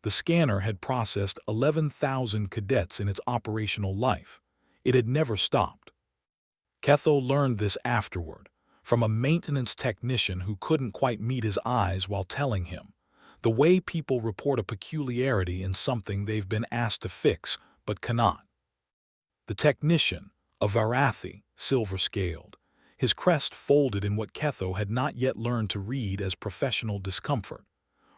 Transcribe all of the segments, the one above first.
The scanner had processed 11,000 cadets in its operational life. It had never stopped. Ketho learned this afterward, from a maintenance technician who couldn't quite meet his eyes while telling him, the way people report a peculiarity in something they've been asked to fix but cannot. The technician, a Varathi, silver-scaled, his crest folded in what Ketho had not yet learned to read as professional discomfort,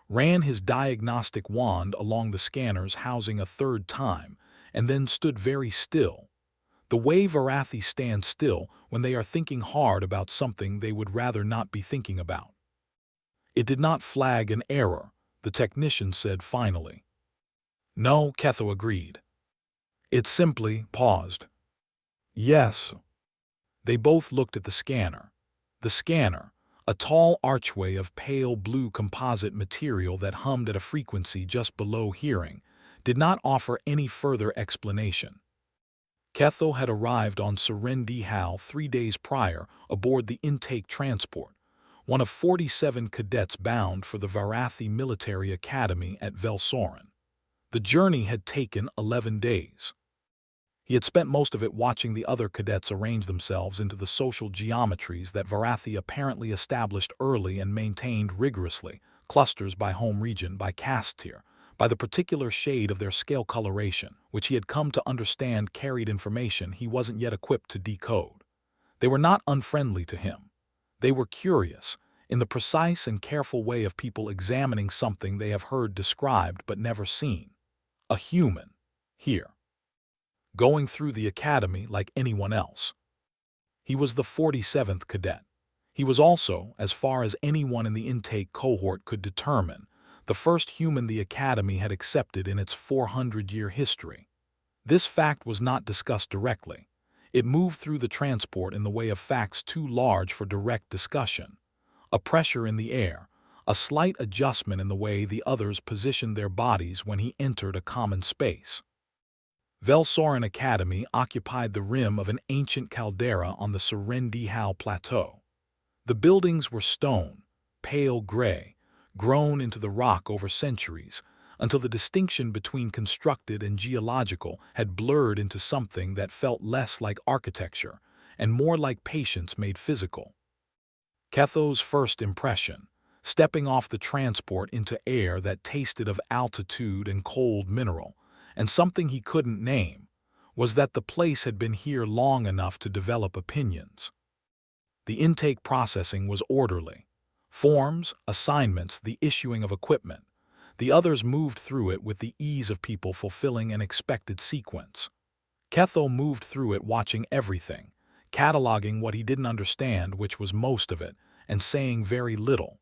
ran his diagnostic wand along the scanner's housing a third time, and then stood very still. The way Varathi stand still when they are thinking hard about something they would rather not be thinking about. It did not flag an error, the technician said finally. No, Ketho agreed. It simply paused. Yes. They both looked at the scanner. The scanner, a tall archway of pale blue composite material that hummed at a frequency just below hearing, did not offer any further explanation. Ketho had arrived on Serendihal 3 days prior aboard the intake transport, one of 47 cadets bound for the Varathi Military Academy at Velsoren. The journey had taken 11 days. He had spent most of it watching the other cadets arrange themselves into the social geometries that Varathi apparently established early and maintained rigorously, clusters by home region, by caste tier, by the particular shade of their scale coloration, which he had come to understand carried information he wasn't yet equipped to decode. They were not unfriendly to him. They were curious, in the precise and careful way of people examining something they have heard described but never seen. A human, here, going through the academy like anyone else. He was the 47th cadet. He was also, as far as anyone in the intake cohort could determine, the first human the academy had accepted in its 400-year history. This fact was not discussed directly. It moved through the transport in the way of facts too large for direct discussion. A pressure in the air, a slight adjustment in the way the others positioned their bodies when he entered a common space. Velsoren Academy occupied the rim of an ancient caldera on the Serendihal Plateau. The buildings were stone, pale gray, grown into the rock over centuries, until the distinction between constructed and geological had blurred into something that felt less like architecture and more like patience made physical. Ketho's first impression, stepping off the transport into air that tasted of altitude and cold mineral, and something he couldn't name, was that the place had been here long enough to develop opinions. The intake processing was orderly. Forms, assignments, the issuing of equipment. The others moved through it with the ease of people fulfilling an expected sequence. Ketho moved through it watching everything, cataloging what he didn't understand, which was most of it, and saying very little.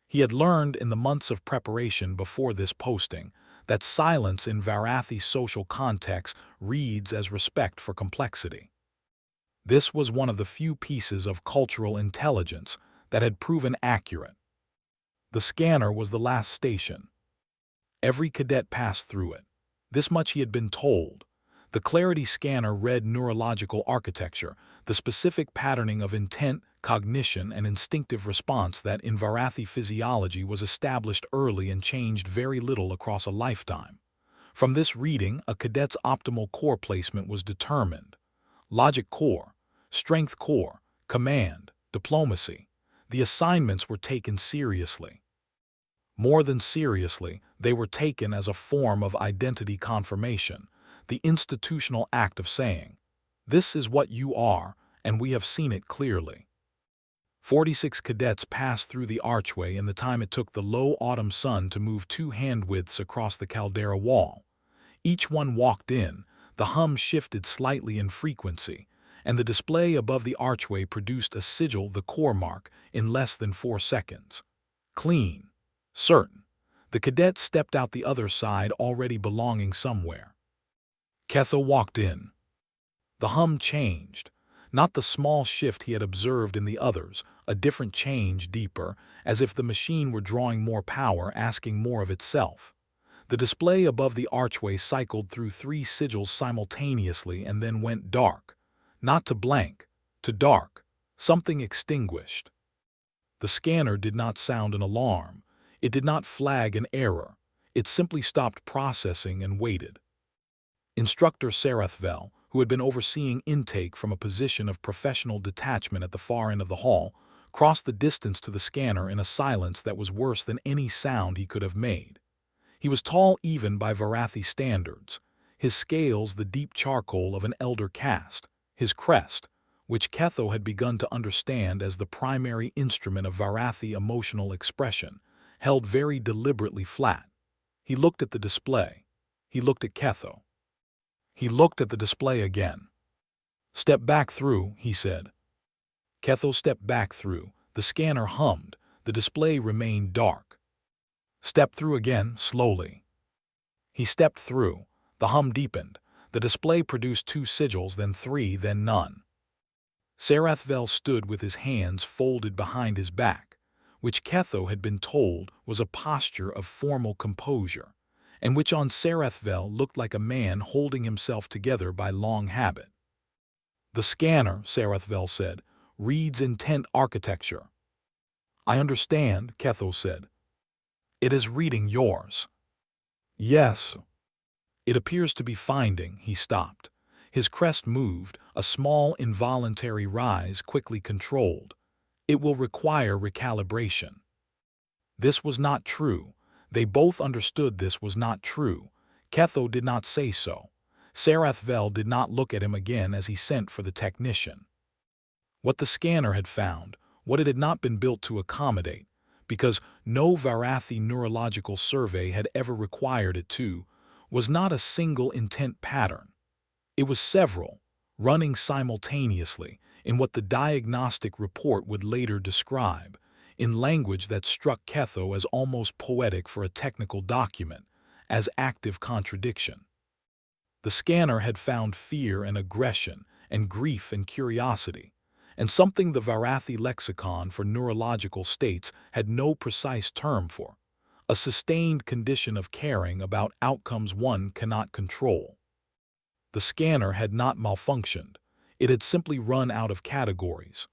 He had learned in the months of preparation before this posting that silence in Varathi social context reads as respect for complexity. This was one of the few pieces of cultural intelligence that had proven accurate. The scanner was the last station. Every cadet passed through it. This much he had been told. The Clarity scanner read neurological architecture, the specific patterning of intent, cognition, and instinctive response that in Varathi physiology was established early and changed very little across a lifetime. From this reading, a cadet's optimal core placement was determined. Logic core, strength core, command, diplomacy. The assignments were taken seriously. More than seriously, they were taken as a form of identity confirmation, the institutional act of saying, "This is what you are, and we have seen it clearly." 46 cadets passed through the archway in the time it took the low autumn sun to move 2 hand-widths across the caldera wall. Each one walked in, the hum shifted slightly in frequency, and the display above the archway produced a sigil, the core mark, in less than 4 seconds. Clean. Certain. The cadet stepped out the other side, already belonging somewhere. Ketho walked in. The hum changed. Not the small shift he had observed in the others, a different change, deeper, as if the machine were drawing more power, asking more of itself. The display above the archway cycled through 3 sigils simultaneously and then went dark. Not to blank, to dark, something extinguished. The scanner did not sound an alarm. It did not flag an error. It simply stopped processing and waited. Instructor Sarathvel, who had been overseeing intake from a position of professional detachment at the far end of the hall, crossed the distance to the scanner in a silence that was worse than any sound he could have made. He was tall even by Varathi standards, his scales the deep charcoal of an elder caste, his crest, which Ketho had begun to understand as the primary instrument of Varathi emotional expression, held very deliberately flat. He looked at the display. He looked at Ketho. He looked at the display again. "Step back through," he said. Ketho stepped back through. The scanner hummed. The display remained dark. "Step through again, slowly." He stepped through. The hum deepened. The display produced 2 sigils, then 3, then none. Sarathvel stood with his hands folded behind his back, which Ketho had been told was a posture of formal composure, and which on Sarathvel looked like a man holding himself together by long habit. "The scanner," Sarathvel said, "reads intent architecture." "I understand," Ketho said. "It is reading yours." "Yes." "It appears to be finding." He stopped. His crest moved, a small involuntary rise quickly controlled. "It will require recalibration." This was not true. They both understood this was not true. Ketho did not say so. Sarathvel did not look at him again as he sent for the technician. What the scanner had found, what it had not been built to accommodate, because no Varathi neurological survey had ever required it to, was not a single intent pattern. It was several, running simultaneously, in what the diagnostic report would later describe, in language that struck Ketho as almost poetic for a technical document, as active contradiction. The scanner had found fear and aggression, and grief and curiosity, and something the Varathi lexicon for neurological states had no precise term for, a sustained condition of caring about outcomes one cannot control. The scanner had not malfunctioned. It had simply run out of categories.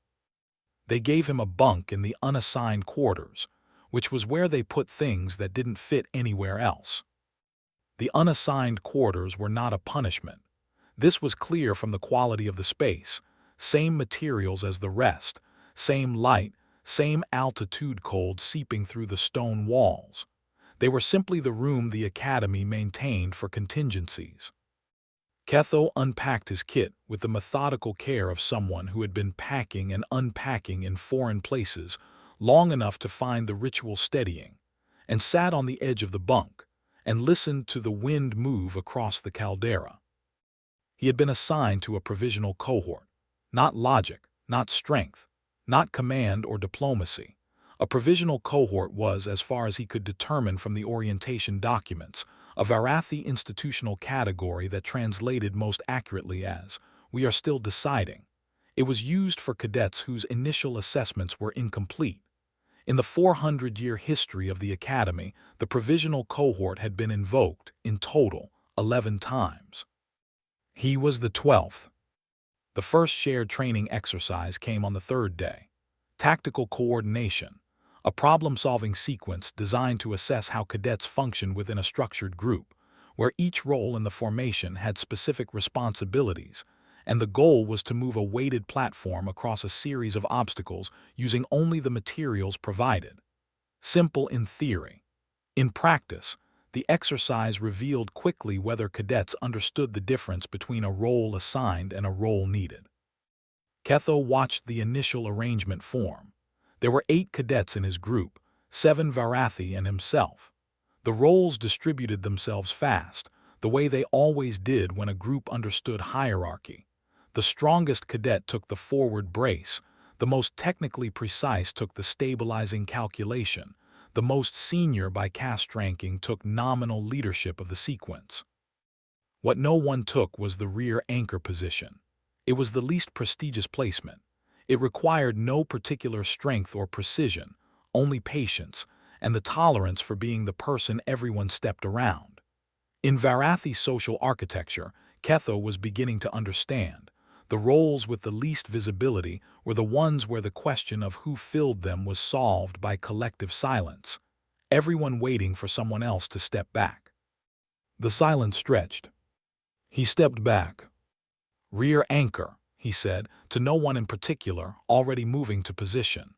They gave him a bunk in the unassigned quarters, which was where they put things that didn't fit anywhere else. The unassigned quarters were not a punishment. This was clear from the quality of the space, same materials as the rest, same light, same altitude cold seeping through the stone walls. They were simply the room the Academy maintained for contingencies. Ketho unpacked his kit with the methodical care of someone who had been packing and unpacking in foreign places long enough to find the ritual steadying, and sat on the edge of the bunk and listened to the wind move across the caldera. He had been assigned to a provisional cohort, not logic, not strength, not command or diplomacy. A provisional cohort was, as far as he could determine from the orientation documents, a Varathi institutional category that translated most accurately as, "We are still deciding." It was used for cadets whose initial assessments were incomplete. In the 400-year history of the Academy, the provisional cohort had been invoked, in total, 11 times. He was the 12th. The first shared training exercise came on the 3rd day. Tactical coordination, a problem-solving sequence designed to assess how cadets function within a structured group, where each role in the formation had specific responsibilities, and the goal was to move a weighted platform across a series of obstacles using only the materials provided. Simple in theory. In practice, the exercise revealed quickly whether cadets understood the difference between a role assigned and a role needed. Ketho watched the initial arrangement form. There were 8 cadets in his group, 7 Varathi and himself. The roles distributed themselves fast, the way they always did when a group understood hierarchy. The strongest cadet took the forward brace, the most technically precise took the stabilizing calculation, the most senior by caste ranking took nominal leadership of the sequence. What no one took was the rear anchor position. It was the least prestigious placement. It required no particular strength or precision, only patience, and the tolerance for being the person everyone stepped around. In Varathi social architecture, Ketho was beginning to understand. The roles with the least visibility were the ones where the question of who filled them was solved by collective silence. everyone waiting for someone else to step back. The silence stretched. He stepped back. "Rear anchor," he said, to no one in particular, already moving to position.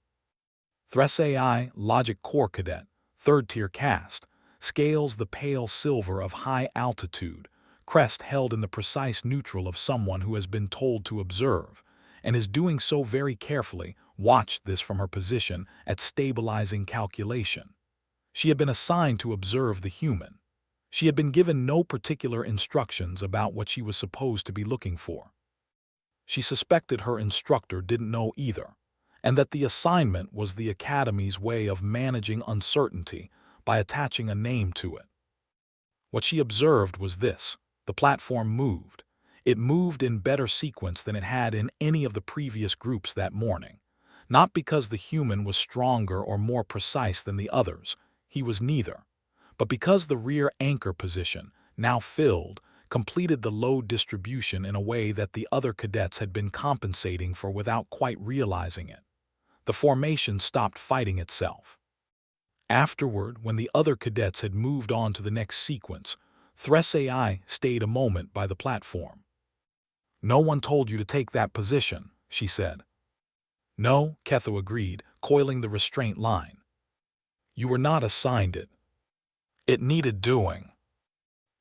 Thres AI, Logic Core Cadet, third-tier cast, scales the pale silver of high altitude, crest held in the precise neutral of someone who has been told to observe, and is doing so very carefully. Watched this from her position at stabilizing calculation. She had been assigned to observe the human. She had been given no particular instructions about what she was supposed to be looking for. She suspected her instructor didn't know either, and that the assignment was the Academy's way of managing uncertainty by attaching a name to it. What she observed was this: the platform moved. It moved in better sequence than it had in any of the previous groups that morning. Not because the human was stronger or more precise than the others, he was neither, but because the rear anchor position, now filled, completed the load distribution in a way that the other cadets had been compensating for without quite realizing it. The formation stopped fighting itself. Afterward, when the other cadets had moved on to the next sequence, Thres AI stayed a moment by the platform. "No one told you to take that position," she said. "No," Ketho agreed, coiling the restraint line. "You were not assigned it. It needed doing."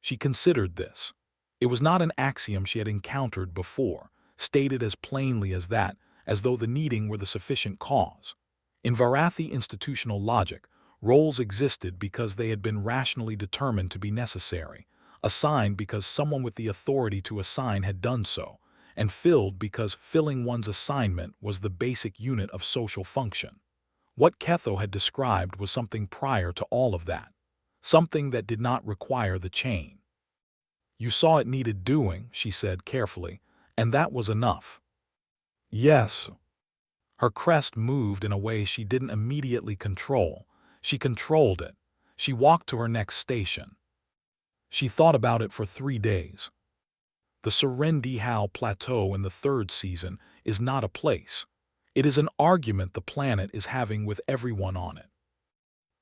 She considered this. It was not an axiom she had encountered before, stated as plainly as that, as though the needing were the sufficient cause. In Varathi institutional logic, roles existed because they had been rationally determined to be necessary, assigned because someone with the authority to assign had done so, and filled because filling one's assignment was the basic unit of social function. What Ketho had described was something prior to all of that, something that did not require the chain. "You saw it needed doing," she said carefully, "and that was enough." "Yes." Her crest moved in a way she didn't immediately control. She controlled it. She walked to her next station. She thought about it for 3 days. The Serendihal Plateau in the 3rd season is not a place. It is an argument the planet is having with everyone on it.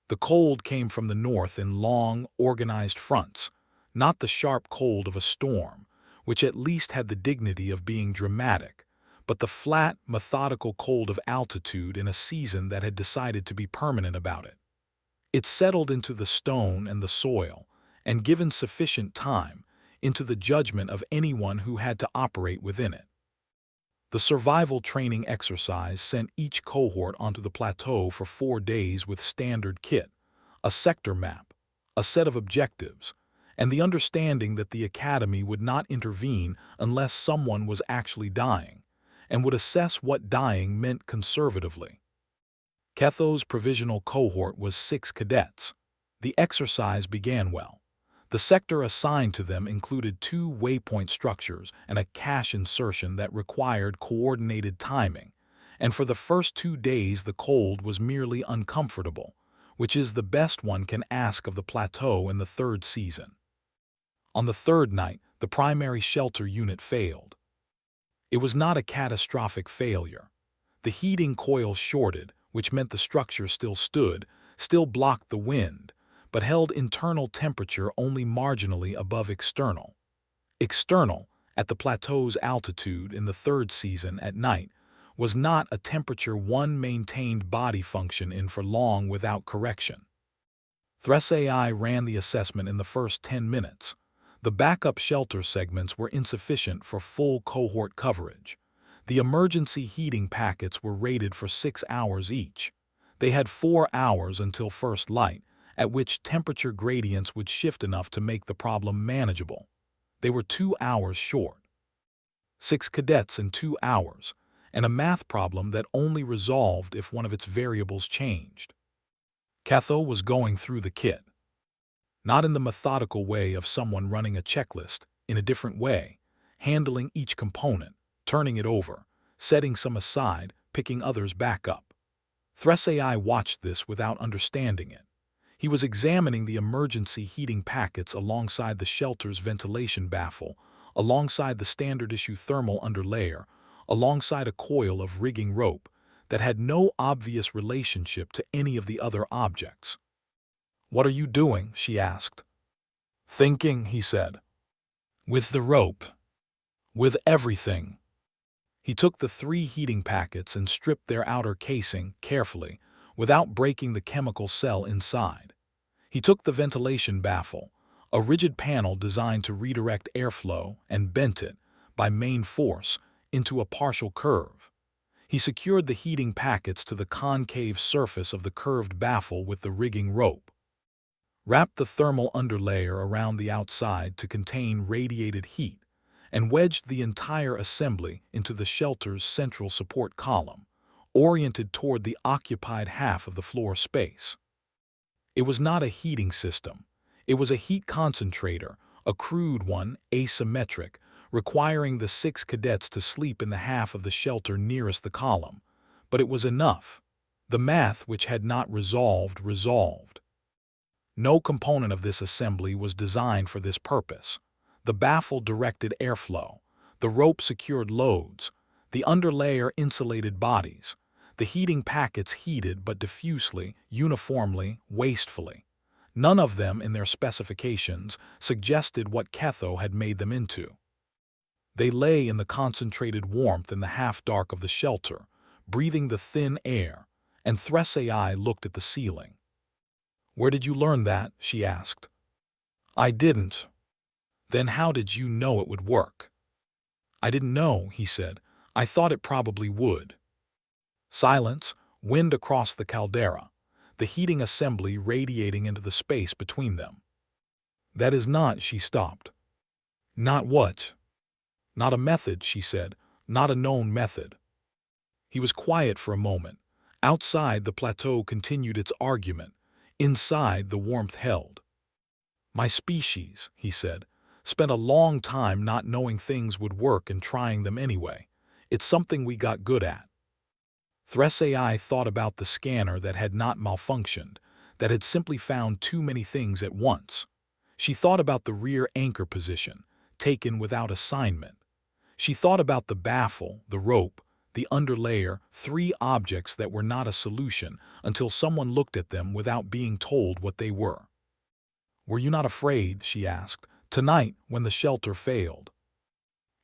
The cold came from the north in long, organized fronts, not the sharp cold of a storm, which at least had the dignity of being dramatic, but the flat, methodical cold of altitude in a season that had decided to be permanent about it. It settled into the stone and the soil, and given sufficient time, into the judgment of anyone who had to operate within it. The survival training exercise sent each cohort onto the plateau for 4 days with standard kit, a sector map, a set of objectives, and the understanding that the Academy would not intervene unless someone was actually dying, and would assess what dying meant conservatively. Ketho's provisional cohort was 6 cadets. The exercise began well. The sector assigned to them included 2 waypoint structures and a cache insertion that required coordinated timing, and for the first 2 days the cold was merely uncomfortable, which is the best one can ask of the plateau in the 3rd season. On the 3rd night, the primary shelter unit failed. It was not a catastrophic failure. The heating coil shorted, which meant the structure still stood, still blocked the wind, but held internal temperature only marginally above external. External, at the plateau's altitude in the 3rd season at night, was not a temperature one maintained body function in for long without correction. Thres AI ran the assessment in the first 10 minutes. The backup shelter segments were insufficient for full cohort coverage. The emergency heating packets were rated for 6 hours each. They had 4 hours until first light, at which temperature gradients would shift enough to make the problem manageable. They were 2 hours short. 6 cadets in 2 hours, and a math problem that only resolved if one of its variables changed. Ketho was going through the kit. Not in the methodical way of someone running a checklist, in a different way, handling each component, turning it over, setting some aside, picking others back up. Thres AI watched this without understanding it. He was examining the emergency heating packets alongside the shelter's ventilation baffle, alongside the standard-issue thermal underlayer, alongside a coil of rigging rope that had no obvious relationship to any of the other objects. "What are you doing?" she asked. "Thinking," he said. "With the rope. With everything." He took the 3 heating packets and stripped their outer casing carefully, without breaking the chemical cell inside. He took the ventilation baffle, a rigid panel designed to redirect airflow, and bent it, by main force, into a partial curve. He secured the heating packets to the concave surface of the curved baffle with the rigging rope, wrapped the thermal underlayer around the outside to contain radiated heat, and wedged the entire assembly into the shelter's central support column, oriented toward the occupied half of the floor space. It was not a heating system. It was a heat concentrator, a crude one, asymmetric, requiring the 6 cadets to sleep in the half of the shelter nearest the column. But it was enough. The math which had not resolved. No component of this assembly was designed for this purpose. The baffle directed airflow. The rope secured loads. The underlayer insulated bodies. The heating packets heated but diffusely, uniformly, wastefully. None of them in their specifications suggested what Ketho had made them into. They lay in the concentrated warmth in the half-dark of the shelter, breathing the thin air, and Thresei looked at the ceiling. "Where did you learn that?" she asked. "I didn't." "Then how did you know it would work?" "I didn't know," he said. "I thought it probably would." Silence, wind across the caldera, the heating assembly radiating into the space between them. "That is not," she stopped. "Not what?" "Not a method," she said. "Not a known method." He was quiet for a moment. Outside, the plateau continued its argument. Inside, the warmth held. "My species," he said, "spent a long time not knowing things would work and trying them anyway. It's something we got good at." Thresei thought about the scanner that had not malfunctioned, that had simply found too many things at once. She thought about the rear anchor position, taken without assignment. She thought about the baffle, the rope, the underlayer, 3 objects that were not a solution until someone looked at them without being told what they were. "Were you not afraid," she asked, "tonight when the shelter failed?"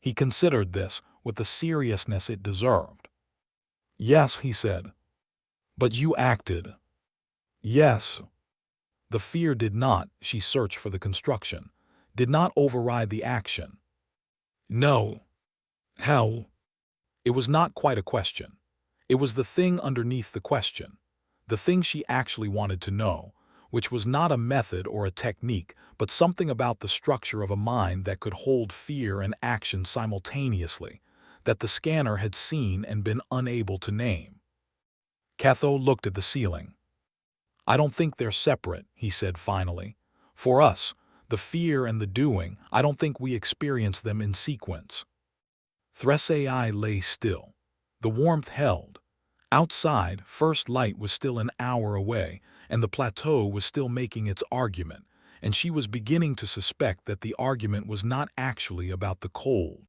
He considered this with the seriousness it deserved. "Yes," he said. "But you acted." "Yes." The fear did not, she searched for the construction, did not override the action. "No." "How?" It was not quite a question. It was the thing underneath the question, the thing she actually wanted to know, which was not a method or a technique, but something about the structure of a mind that could hold fear and action simultaneously, that the scanner had seen and been unable to name. Ketho looked at the ceiling. "I don't think they're separate," he said finally. "For us, the fear and the doing, I don't think we experience them in sequence." Thresei lay still. The warmth held. Outside, first light was still an hour away, and the plateau was still making its argument, and she was beginning to suspect that the argument was not actually about the cold.